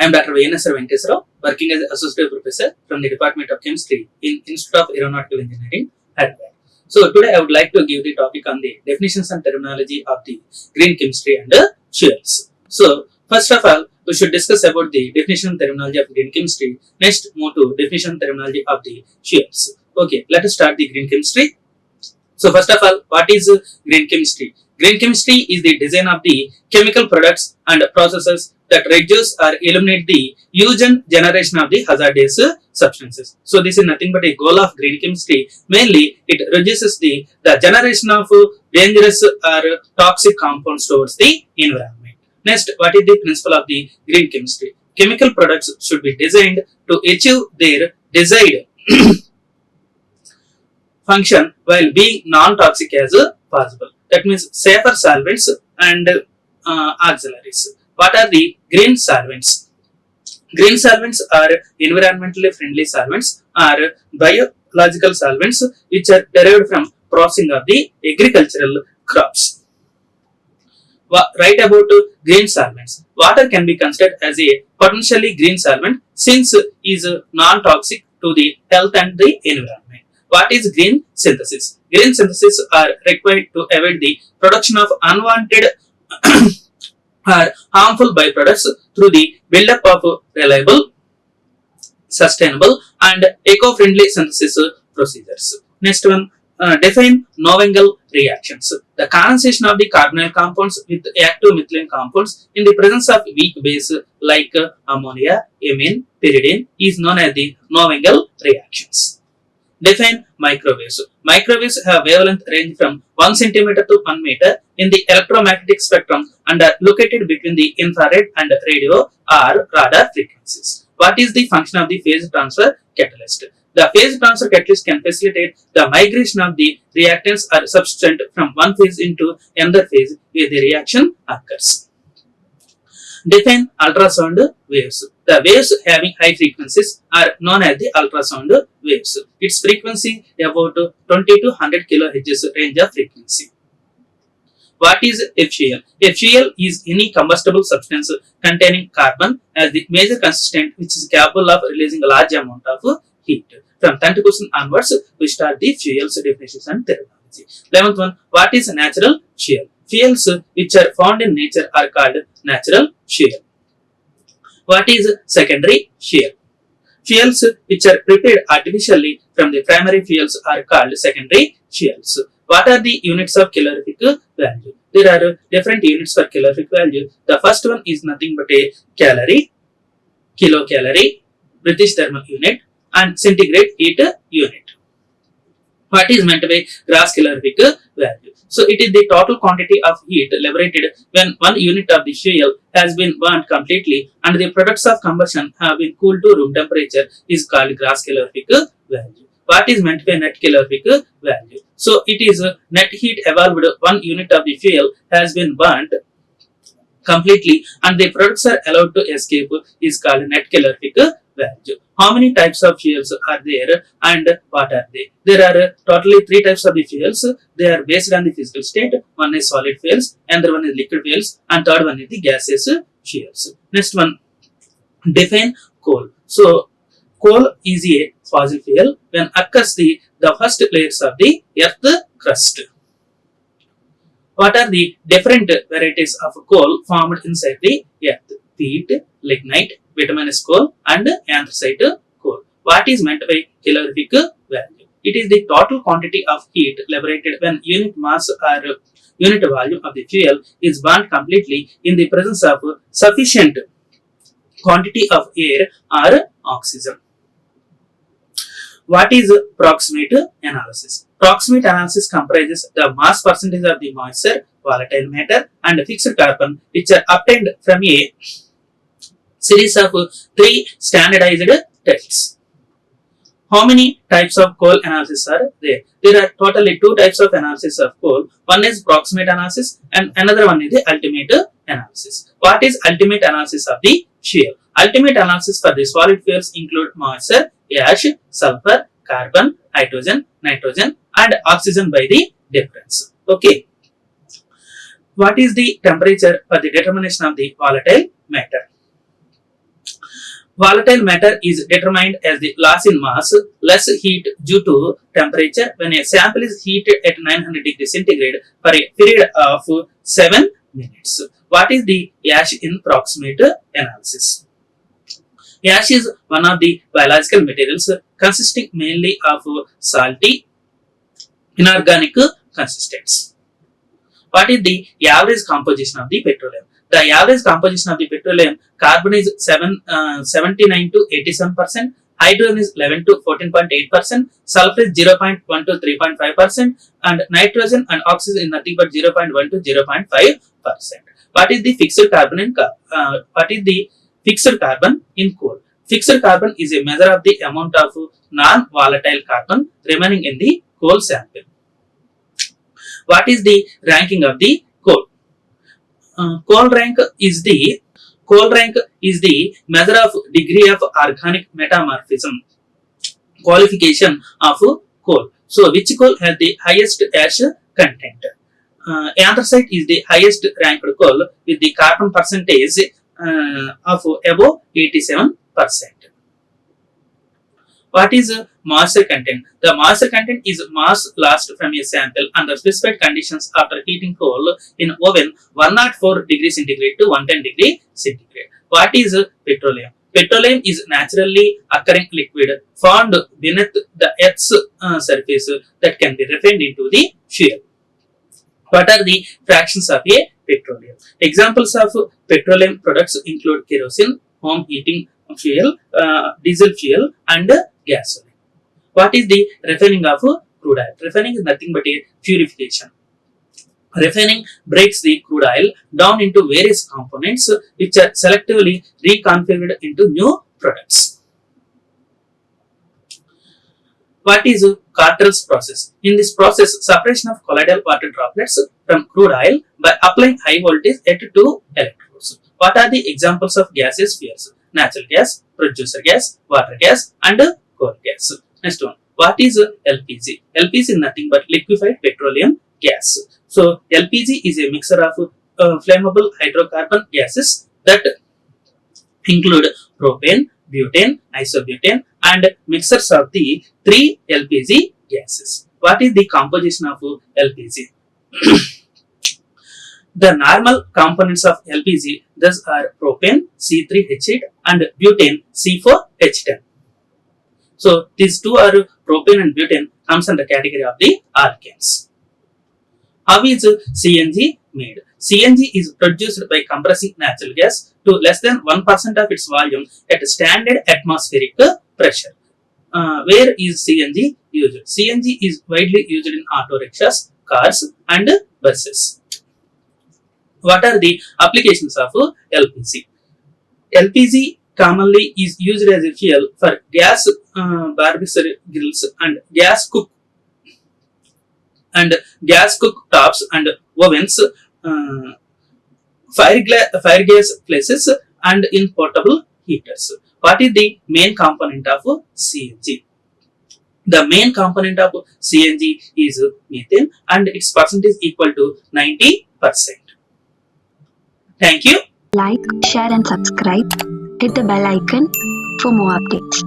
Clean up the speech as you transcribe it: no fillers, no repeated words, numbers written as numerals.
I am Dr.VNSR Venkateswara Rao, working as Associate Professor from the Department of Chemistry in Institute of Aeronautical Engineering, Hyderabad. So today I would like to give the topic on the definitions and terminology of the green chemistry and fuels. So first of all, we should discuss about the definition and terminology of green chemistry. Next, move to definition and terminology of the fuels. Okay, let us start the green chemistry. So first of all, what is green chemistry? Green chemistry is the design of the chemical products and processes that reduce or eliminate the use and generation of the hazardous substances. So this is nothing but a goal of green chemistry. Mainly, it reduces the generation of dangerous or toxic compounds towards the environment. Next, what is the principle of the green chemistry? Chemical products should be designed to achieve their desired function while being non-toxic as possible. That means safer solvents and auxiliaries. What are the green solvents? Green solvents are environmentally friendly solvents or biological solvents which are derived from processing of the agricultural crops. Write about green solvents. Water can be considered as a potentially green solvent since it is non-toxic to the health and the environment. What is green synthesis? Green synthesis are required to avoid the production of unwanted or harmful byproducts through the buildup of reliable, sustainable and eco-friendly synthesis procedures. Next one, define novel reactions. The condensation of the carbonyl compounds with active methylene compounds in the presence of weak base like ammonia, amine, pyridine is known as the novel reactions. Define microwaves. Microwaves have wavelength range from 1 cm to 1 meter in the electromagnetic spectrum and are located between the infrared and radio or radar frequencies. What is the function of the phase transfer catalyst? The phase transfer catalyst can facilitate the migration of the reactants or substituent from one phase into another phase where the reaction occurs. Define ultrasound waves. The waves having high frequencies are known as the ultrasound waves. Its frequency about 20 to 100 kHz range of frequency. What is a fuel? A fuel is any combustible substance containing carbon as the major constituent which is capable of releasing a large amount of heat. From 10th question onwards, we start the fuels definitions and terminology. 11th one, what is natural fuel? Fuels which are found in nature are called natural fuel. What is secondary fuel? Fuels which are prepared artificially from the primary fuels are called secondary fuels. What are the units of calorific value? There are different units for calorific value. The first one is nothing but a calorie, kilocalorie, British thermal unit and centigrade heat unit. What is meant by gross calorific value? So it is the total quantity of heat liberated when 1 unit of the fuel has been burnt completely and the products of combustion have been cooled to room temperature is called gross calorific value. What is meant by net calorific value? So it is net heat evolved 1 unit of the fuel has been burnt completely and the products are allowed to escape is called net calorific value. How many types of fuels are there and what are they? There are totally 3 types of the fuels. They are based on the physical state. One is solid fuels, another one is liquid fuels, and third one is the gaseous fuels. Next one, define coal. So coal is a fossil fuel when occurs the first layers of the earth crust. What are the different varieties of coal formed inside the earth? Peat, lignite, bituminous coal and anthracite coal. What is meant by calorific value? It is the total quantity of heat liberated when unit mass or unit volume of the fuel is burnt completely in the presence of sufficient quantity of air or oxygen. What is proximate analysis? Proximate analysis comprises the mass percentage of the moisture, volatile matter and fixed carbon which are obtained from a series of 3 standardized tests. How many types of coal analysis are there? There are totally 2 types of analysis of coal. One is proximate analysis and another one is the ultimate analysis. What is ultimate analysis of the fuel? Ultimate analysis for the solid fuels include moisture, ash, sulfur, carbon, hydrogen, nitrogen and oxygen by the difference. Okay. What is the temperature for the determination of the volatile matter? Volatile matter is determined as the loss in mass, less heat due to temperature when a sample is heated at 900 degrees centigrade for a period of 7 minutes. What is the ash in proximate analysis? Ash is one of the biological materials consisting mainly of salty, inorganic constituents. What is the average composition of the petroleum? The average composition of the petroleum: carbon is 79 to 87%, hydrogen is 11 to 14.8%, sulfur is 0.1 to 3.5%, and nitrogen and oxygen is nothing but 0.1 to 0.5%. What is the fixed carbon in coal? Fixed carbon is a measure of the amount of non-volatile carbon remaining in the coal sample. What is the ranking of the coal? Coal rank is the measure of degree of organic metamorphism qualification of coal. So, which coal has the highest ash content? Anthracite is the highest ranked coal with the carbon percentage of above 87%. What is moisture content? The moisture content is mass lost from a sample under specified conditions after heating coal in oven 104 degrees centigrade to 110 degrees centigrade. What is petroleum? Petroleum is naturally occurring liquid found beneath the Earth's surface that can be refined into the fuel. What are the fractions of a petroleum? Examples of petroleum products include kerosene, home heating fuel, diesel fuel, and gasoline. What is the refining of crude oil? Refining is nothing but a purification. Refining breaks the crude oil down into various components which are selectively reconfigured into new products. What is Carter's process? In this process, separation of colloidal water droplets from crude oil by applying high voltage at 2 electrodes. What are the examples of gaseous fuels? Natural gas, producer gas, water gas, and coal gas. Next one. What is LPG? LPG is nothing but liquefied petroleum gas. So, LPG is a mixture of flammable hydrocarbon gases that include propane, butane, isobutane, and mixtures of the 3 LPG gases. What is the composition of LPG? The normal components of LPG thus are propane C3H8 and butane C4H10. So these two are propane and butane comes under the category of the alkanes. How is CNG made? CNG is produced by compressing natural gas to less than 1% of its volume at standard atmospheric pressure. Where is CNG used? CNG is widely used in auto rickshaws, cars, and buses. What are the applications of LPG? LPG commonly is used as a fuel for gas barbecue grills and gas cooktops and ovens, fire gas places, and in portable heaters. What is the main component of CNG? The main component of CNG is methane and its percentage equal to 90%. Thank you. Like, share and subscribe. Hit the bell icon for more updates.